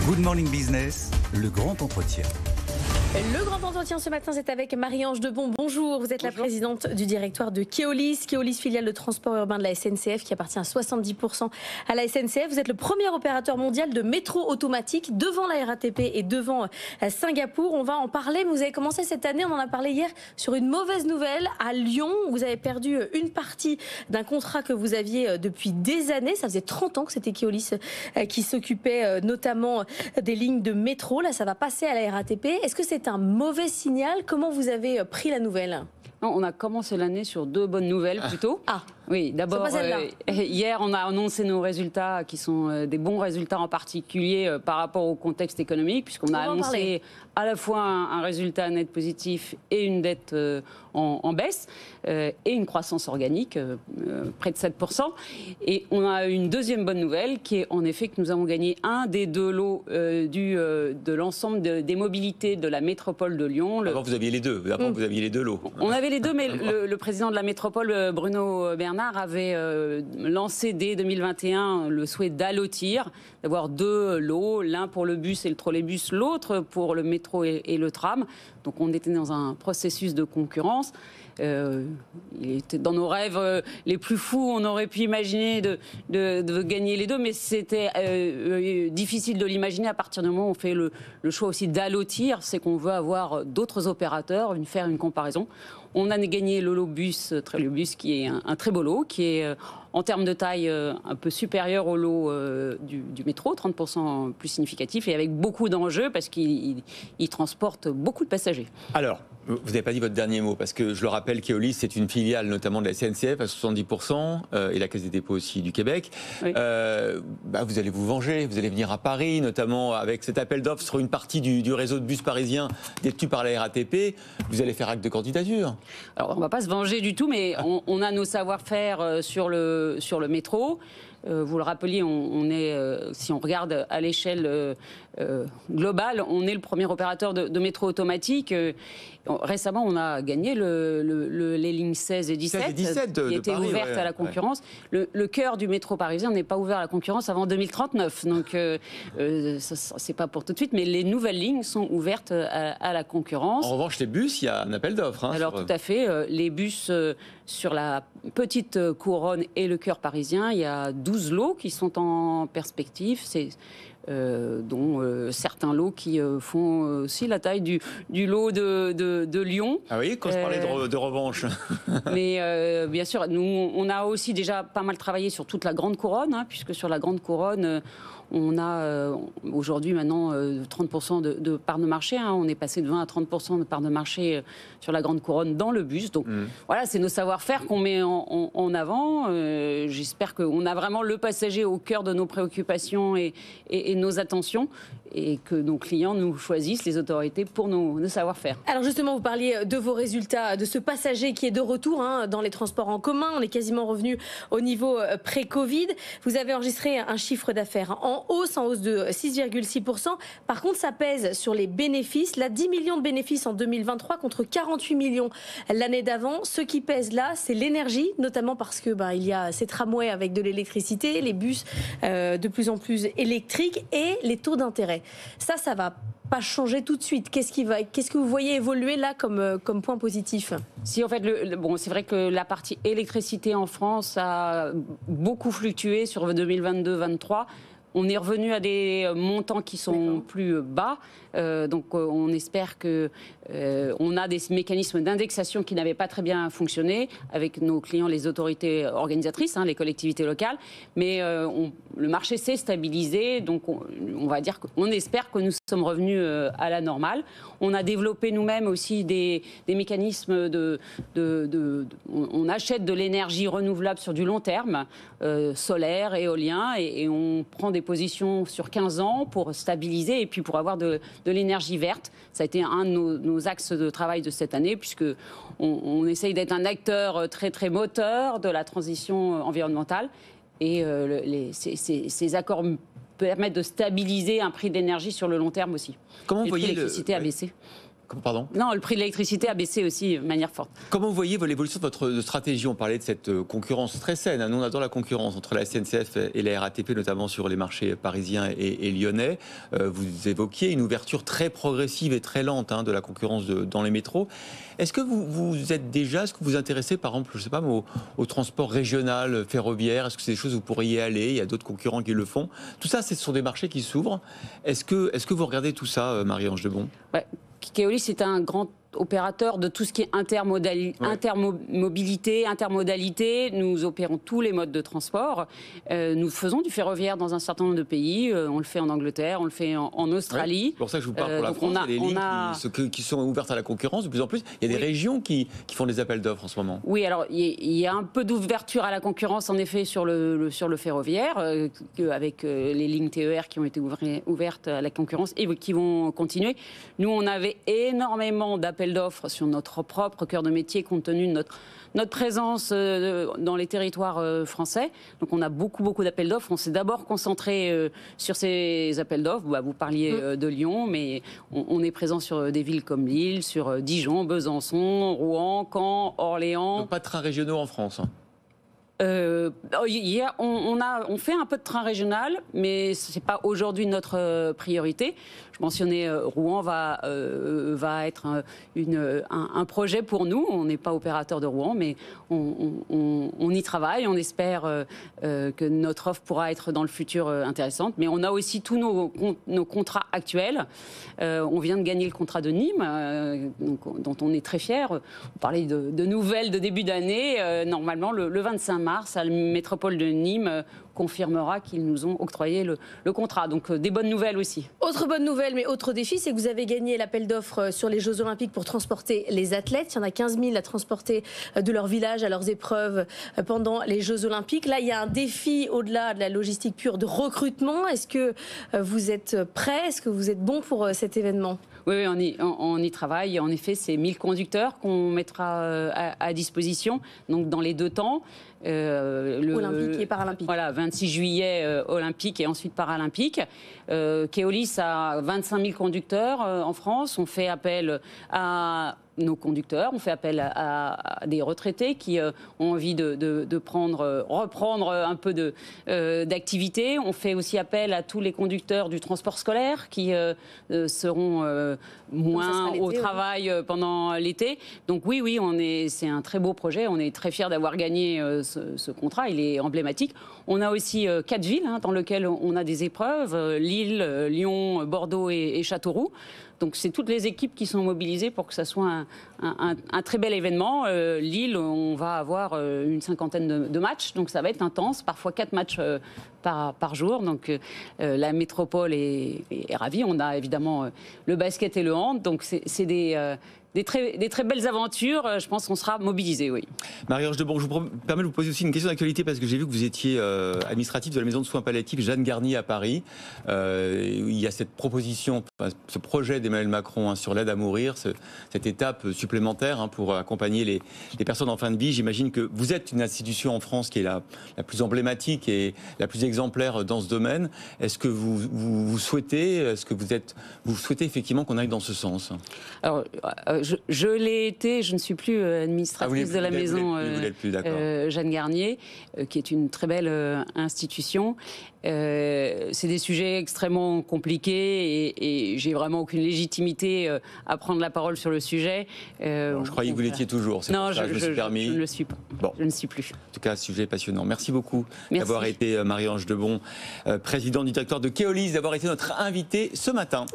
Good Morning Business, le grand entretien. Le grand entretien ce matin, c'est avec Marie-Ange Debon. Bonjour, vous êtes la présidente du directoire de Keolis. Keolis, filiale de transport urbain de la SNCF, qui appartient à 70% à la SNCF. Vous êtes le premier opérateur mondial de métro automatique devant la RATP et devant Singapour. On va en parler, mais vous avez commencé cette année, on en a parlé hier, sur une mauvaise nouvelle. À Lyon, vous avez perdu une partie d'un contrat que vous aviez depuis des années. Ça faisait 30 ans que c'était Keolis qui s'occupait notamment des lignes de métro. Là, ça va passer à la RATP. Est-ce que c'est un mauvais signal? Comment vous avez pris la nouvelle? Non, on a commencé l'année sur deux bonnes nouvelles plutôt. Ah oui, d'abord, hier, on a annoncé nos résultats qui sont des bons résultats, en particulier par rapport au contexte économique, puisqu'on a annoncé à la fois un résultat net positif et une dette en baisse, et une croissance organique près de 7%. Et on a une deuxième bonne nouvelle qui est en effet que nous avons gagné un des deux lots de l'ensemble des mobilités de la métropole de Lyon. Avant, vous aviez les deux. Avant, vous aviez les deux lots. On avait les deux, mais le président de la métropole, Bruno Bernard, avait lancé dès 2021 le souhait d'allotir, d'avoir deux lots, l'un pour le bus et le trolleybus, l'autre pour le métro et le tram. Donc on était dans un processus de concurrence. Il était dans nos rêves les plus fous, on aurait pu imaginer de gagner les deux, mais c'était difficile de l'imaginer à partir du moment où on fait le choix aussi d'allotir, c'est qu'on veut avoir d'autres opérateurs, faire une comparaison. On a gagné le lot bus, Trolleybus, qui est un très beau lot, qui est en termes de taille un peu supérieur au lot du métro, 30% plus significatif, et avec beaucoup d'enjeux parce qu'il transporte beaucoup de passagers. Alors, vous n'avez pas dit votre dernier mot, parce que je le rappelle, Keolis, c'est une filiale notamment de la SNCF à 70%, et la Caisse des dépôts aussi du Québec. Oui. Vous allez vous venger, vous allez venir à Paris, notamment avec cet appel d'offres sur une partie du réseau de bus parisien détenu par la RATP. Vous allez faire acte de candidature. Alors, on ne va pas se venger du tout, mais on a nos savoir-faire sur le métro. Vous le rappeliez, on est, si on regarde à l'échelle globale, on est le premier opérateur de métro automatique. Récemment, on a gagné les lignes 16 et 17, qui étaient ouvertes à la concurrence. Le cœur du métro parisien n'est pas ouvert à la concurrence avant 2039. Donc, c'est pas pour tout de suite, mais les nouvelles lignes sont ouvertes à la concurrence. En revanche, les bus, il y a un appel d'offres. Alors, tout à fait. Les bus sur la petite couronne et le cœur parisien, il y a 12 lots qui sont en perspective, dont certains lots qui font aussi la taille du lot de Lyon. Ah oui, quand je parlais de revanche. Mais bien sûr, nous, on a aussi déjà pas mal travaillé sur toute la grande couronne, puisque sur la grande couronne, on a aujourd'hui maintenant 30% de part de marché. On est passé de 20 à 30% de part de marché sur la grande couronne dans le bus. Donc voilà, c'est nos savoir-faire qu'on met en avant. J'espère qu'on a vraiment le passager au cœur de nos préoccupations et nos attentions, et que nos clients nous choisissent, les autorités, pour nos savoir-faire. Alors justement, vous parliez de vos résultats, de ce passager qui est de retour dans les transports en commun. On est quasiment revenu au niveau pré-Covid. Vous avez enregistré un chiffre d'affaires en hausse de 6,6%. Par contre, ça pèse sur les bénéfices. Là, 10 millions de bénéfices en 2023 contre 48 millions l'année d'avant. Ce qui pèse là, c'est l'énergie, notamment parce que il y a ces tramways avec de l'électricité, les bus de plus en plus électriques et les taux d'intérêt. Ça va pas changer tout de suite. Qu'est-ce que vous voyez évoluer là comme point positif? Si, en fait, c'est vrai que la partie électricité en France a beaucoup fluctué sur 2022-2023. On est revenu à des montants qui sont plus bas. Donc on espère que on a des mécanismes d'indexation qui n'avaient pas très bien fonctionné avec nos clients, les autorités organisatrices, les collectivités locales. Mais le marché s'est stabilisé, donc on va dire qu'on espère que nous sommes revenus à la normale. On a développé nous-mêmes aussi des mécanismes on achète de l'énergie renouvelable sur du long terme, solaire, éolien, et on prend des positions sur 15 ans pour stabiliser et puis pour avoir de l'énergie verte. Ça a été un de nos axes de travail de cette année, puisque on essaye d'être un acteur très très moteur de la transition environnementale, et ces accords permettent de stabiliser un prix d'énergie sur le long terme aussi. Comment vous voyez l'électricité a baissé. Pardon ? Non, le prix de l'électricité a baissé aussi de manière forte. Comment vous voyez l'évolution de votre stratégie ? On parlait de cette concurrence très saine. Nous, on adore la concurrence entre la SNCF et la RATP, notamment sur les marchés parisiens et lyonnais. Vous évoquiez une ouverture très progressive et très lente de la concurrence dans les métros. Est-ce que est-ce que vous vous intéressez, par exemple, je ne sais pas, au transport régional, ferroviaire ? Est-ce que c'est des choses où vous pourriez aller ? Il y a d'autres concurrents qui le font. Tout ça, ce sont des marchés qui s'ouvrent. Est-ce que vous regardez tout ça, Marie-Ange Debon ? Keolis est un grand opérateur de tout ce qui est intermobilité, intermodalité. Nous opérons tous les modes de transport. Nous faisons du ferroviaire dans un certain nombre de pays. On le fait en Angleterre, on le fait en Australie. Ouais, c'est pour ça que je vous parle pour la France. Il y a des lignes qui sont ouvertes à la concurrence de plus en plus. Il y a des régions qui font des appels d'offres en ce moment. Oui, alors il y a un peu d'ouverture à la concurrence en effet sur le ferroviaire, avec les lignes TER qui ont été ouvertes à la concurrence et qui vont continuer. Nous, on avait énormément d'appels d'offres sur notre propre cœur de métier compte tenu de notre présence dans les territoires français. Donc on a beaucoup d'appels d'offres. On s'est d'abord concentré sur ces appels d'offres. Vous parliez de Lyon, mais on est présent sur des villes comme Lille, sur Dijon, Besançon, Rouen, Caen, Orléans. Donc pas de trains régionaux en France. On fait un peu de train régional, mais ce n'est pas aujourd'hui notre priorité. Je mentionnais Rouen va être un projet pour nous. On n'est pas opérateur de Rouen, mais on y travaille. On espère que notre offre pourra être dans le futur intéressante. Mais on a aussi tous nos contrats actuels. On vient de gagner le contrat de Nîmes, dont on est très fiers. On parlait de nouvelles de début d'année. Normalement, le 25 mars, à la métropole de Nîmes confirmera qu'ils nous ont octroyé le contrat. Donc des bonnes nouvelles aussi. Autre bonne nouvelle, mais autre défi, c'est que vous avez gagné l'appel d'offres sur les Jeux Olympiques pour transporter les athlètes. Il y en a 15 000 à transporter de leur village à leurs épreuves pendant les Jeux Olympiques. Là, il y a un défi au-delà de la logistique pure de recrutement. Est-ce que vous êtes prêts ? Est-ce que vous êtes bon pour cet événement ? Oui, on y travaille. En effet, c'est 1000 conducteurs qu'on mettra à disposition, donc dans les deux temps. Olympique et paralympique. Voilà, 26 juillet olympique et ensuite paralympique. Keolis a 25 000 conducteurs en France. On fait appel à nos conducteurs, on fait appel à des retraités qui ont envie de reprendre un peu d'activité. On fait aussi appel à tous les conducteurs du transport scolaire qui seront moins au travail pendant l'été. Donc oui, c'est un très beau projet. On est très fiers d'avoir gagné ce contrat. Il est emblématique. On a aussi 4 villes dans lesquelles on a des épreuves, Lille, Lyon, Bordeaux et Châteauroux. Donc c'est toutes les équipes qui sont mobilisées pour que ça soit un très bel événement. Lille, on va avoir une cinquantaine de matchs, donc ça va être intense, parfois 4 matchs par jour. Donc la métropole est ravie. On a évidemment le basket et le hand, donc c'est des très belles aventures. Je pense qu'on sera mobilisés, oui. Marie-Ange Debon, je vous permets de vous poser aussi une question d'actualité parce que j'ai vu que vous étiez administrative de la maison de soins palliatifs Jeanne Garnier à Paris. Il y a cette proposition, ce projet d'Emmanuel Macron sur l'aide à mourir, cette étape supplémentaire pour accompagner les personnes en fin de vie. J'imagine que vous êtes une institution en France qui est la plus emblématique et la plus exemplaire dans ce domaine. Est-ce que vous souhaitez, vous souhaitez effectivement qu'on aille dans ce sens ? Alors, je l'ai été, je ne suis plus administratrice de la maison Jeanne Garnier, qui est une très belle institution. C'est des sujets extrêmement compliqués et j'ai vraiment aucune légitimité à prendre la parole sur le sujet. Je croyais que vous l'étiez toujours. Non, je me suis permis. Je ne le suis pas. Bon. Je ne suis plus. En tout cas, sujet passionnant. Merci beaucoup d'avoir été Marie-Ange Debon, présidente du directoire de Keolis, d'avoir été notre invitée ce matin.